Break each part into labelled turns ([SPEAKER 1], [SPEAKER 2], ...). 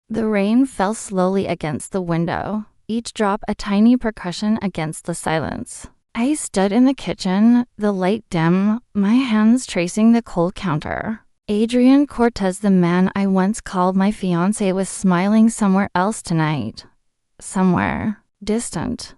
[SPEAKER 1] The rain fell slowly against the window, each drop a tiny percussion against the silence. I stood in the kitchen, the light dim, my hands tracing the cold counter. Adrian Cortez, the man I once called my fiancé, was smiling somewhere else tonight. Somewhere distant.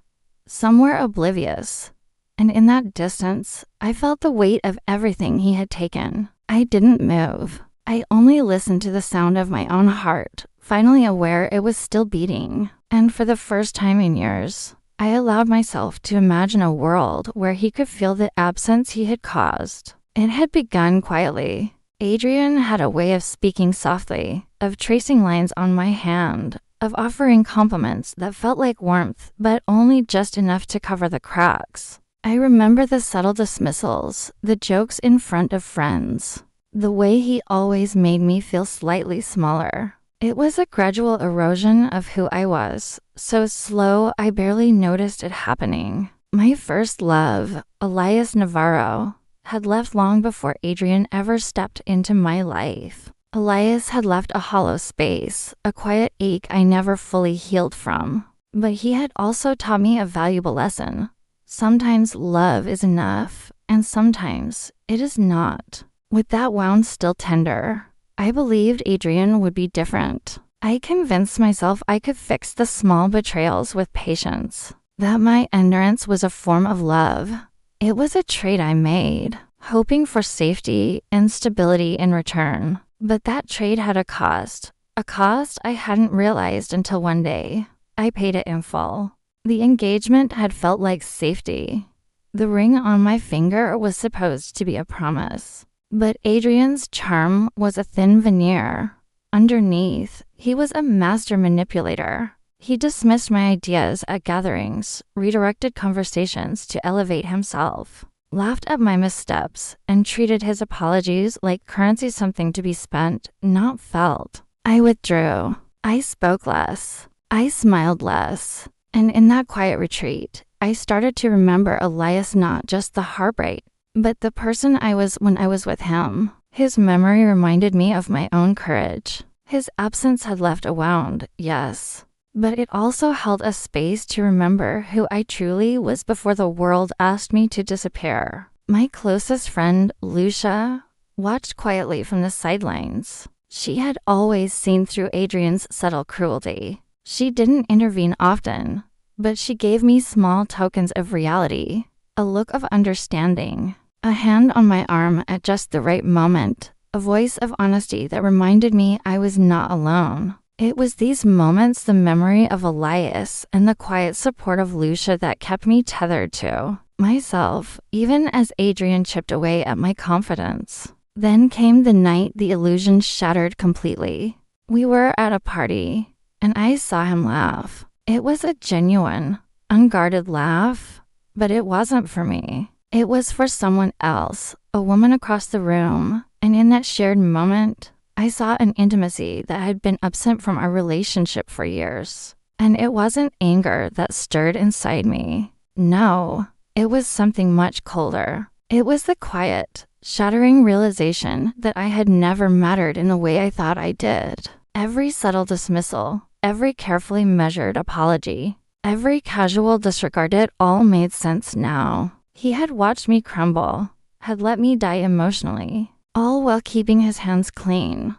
[SPEAKER 1] Somewhere oblivious. And in that distance, I felt the weight of everything he had taken. I didn't move. I only listened to the sound of my own heart, finally aware it was still beating. And for the first time in years, I allowed myself to imagine a world where he could feel the absence he had caused. It had begun quietly. Adrian had a way of speaking softly, of tracing lines on my hand, of offering compliments that felt like warmth, but only just enough to cover the cracks. I remember the subtle dismissals, the jokes in front of friends, the way he always made me feel slightly smaller. It was a gradual erosion of who I was, so slow I barely noticed it happening. My first love, Elias Navarro, had left long before Adrian ever stepped into my life. Elias had left a hollow space, a quiet ache I never fully healed from. But he had also taught me a valuable lesson. Sometimes love is enough, and sometimes it is not. With that wound still tender, I believed Adrian would be different. I convinced myself I could fix the small betrayals with patience, that my endurance was a form of love. It was a trade I made, hoping for safety and stability in return. But that trade had a cost I hadn't realized until one day. I paid it in full. The engagement had felt like safety. The ring on my finger was supposed to be a promise. But Adrian's charm was a thin veneer. Underneath, he was a master manipulator. He dismissed my ideas at gatherings, redirected conversations to elevate himself, laughed at my missteps, and treated his apologies like currency, something to be spent, not felt. I withdrew. I spoke less. I smiled less. And in that quiet retreat, I started to remember Elias, not just the heartbreak, but the person I was when I was with him. His memory reminded me of my own courage. His absence had left a wound, yes, but it also held a space to remember who I truly was before the world asked me to disappear. My closest friend, Lucia, watched quietly from the sidelines. She had always seen through Adrian's subtle cruelty. She didn't intervene often, but she gave me small tokens of reality, a look of understanding, a hand on my arm at just the right moment, a voice of honesty that reminded me I was not alone. It was these moments, the memory of Elias and the quiet support of Lucia, that kept me tethered to myself, even as Adrian chipped away at my confidence. Then came the night the illusion shattered completely. We were at a party, and I saw him laugh. It was a genuine, unguarded laugh, but it wasn't for me. It was for someone else, a woman across the room, and in that shared moment, I saw an intimacy that had been absent from our relationship for years. And it wasn't anger that stirred inside me. No, it was something much colder. It was the quiet, shattering realization that I had never mattered in the way I thought I did. Every subtle dismissal, every carefully measured apology, every casual disregard, it all made sense now. He had watched me crumble, had let me die emotionally, all while keeping his hands clean.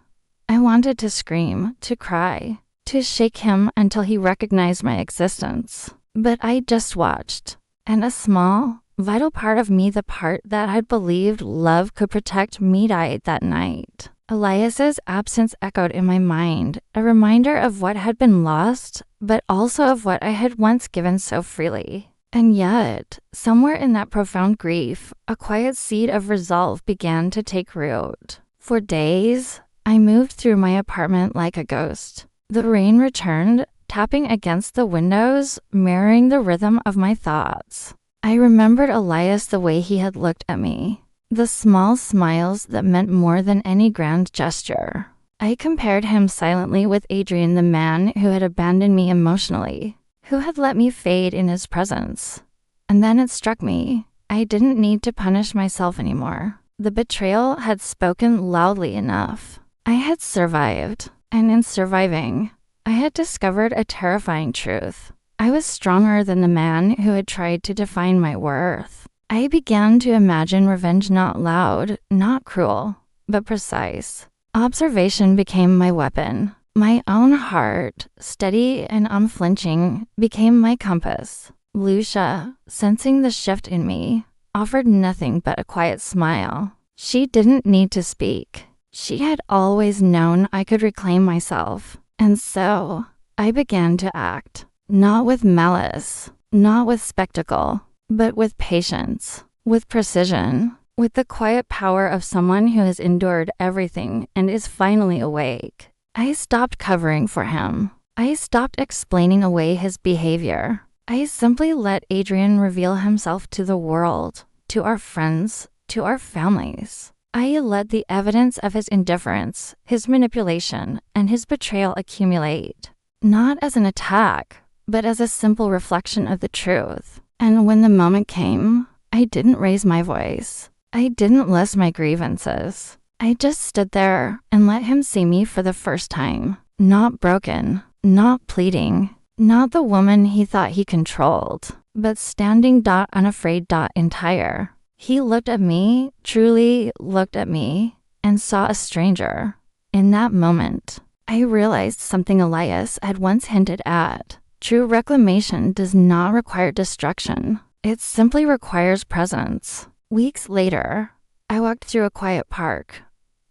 [SPEAKER 1] I wanted to scream, to cry, to shake him until he recognized my existence. But I just watched, and a small, vital part of me, the part that had believed love could protect me, died that night. Elias's absence echoed in my mind, a reminder of what had been lost, but also of what I had once given so freely. And yet, somewhere in that profound grief, a quiet seed of resolve began to take root. For days, I moved through my apartment like a ghost. The rain returned, tapping against the windows, mirroring the rhythm of my thoughts. I remembered Elias, the way he had looked at me, the small smiles that meant more than any grand gesture. I compared him silently with Adrian, the man who had abandoned me emotionally, who had let me fade in his presence. And then it struck me, I didn't need to punish myself anymore. The betrayal had spoken loudly enough. I had survived, and in surviving, I had discovered a terrifying truth. I was stronger than the man who had tried to define my worth. I began to imagine revenge not loud, not cruel, but precise. Observation became my weapon. My own heart, steady and unflinching, became my compass. Lucia, sensing the shift in me, offered nothing but a quiet smile. She didn't need to speak. She had always known I could reclaim myself. And so, I began to act. Not with malice, not with spectacle, but with patience, with precision, with the quiet power of someone who has endured everything and is finally awake. I stopped covering for him. I stopped explaining away his behavior. I simply let Adrian reveal himself to the world, to our friends, to our families. I let the evidence of his indifference, his manipulation, and his betrayal accumulate, not as an attack, but as a simple reflection of the truth. And when the moment came, I didn't raise my voice. I didn't list my grievances. I just stood there and let him see me for the first time. Not broken, not pleading, not the woman he thought he controlled, but standing unafraid entire. He looked at me, truly looked at me, and saw a stranger. In that moment, I realized something Elias had once hinted at. True reclamation does not require destruction. It simply requires presence. Weeks later, I walked through a quiet park.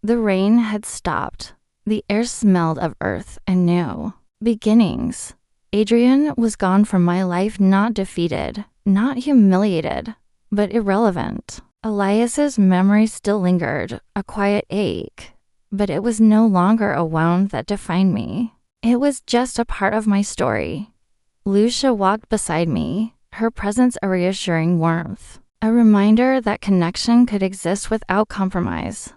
[SPEAKER 1] The rain had stopped. The air smelled of earth and new beginnings. Adrian was gone from my life, not defeated, not humiliated, but irrelevant. Elias's memory still lingered, a quiet ache, but it was no longer a wound that defined me. It was just a part of my story. Lucia walked beside me, her presence a reassuring warmth, a reminder that connection could exist without compromise.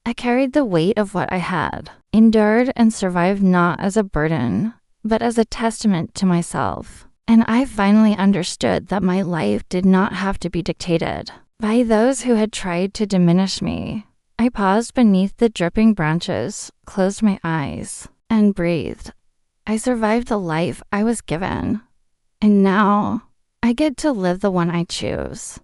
[SPEAKER 1] I carried the weight of what I had, endured and survived not as a burden, but as a testament to myself. And I finally understood that my life did not have to be dictated by those who had tried to diminish me. I paused beneath the dripping branches, closed my eyes, and breathed. I survived the life I was given, and now I get to live the one I choose.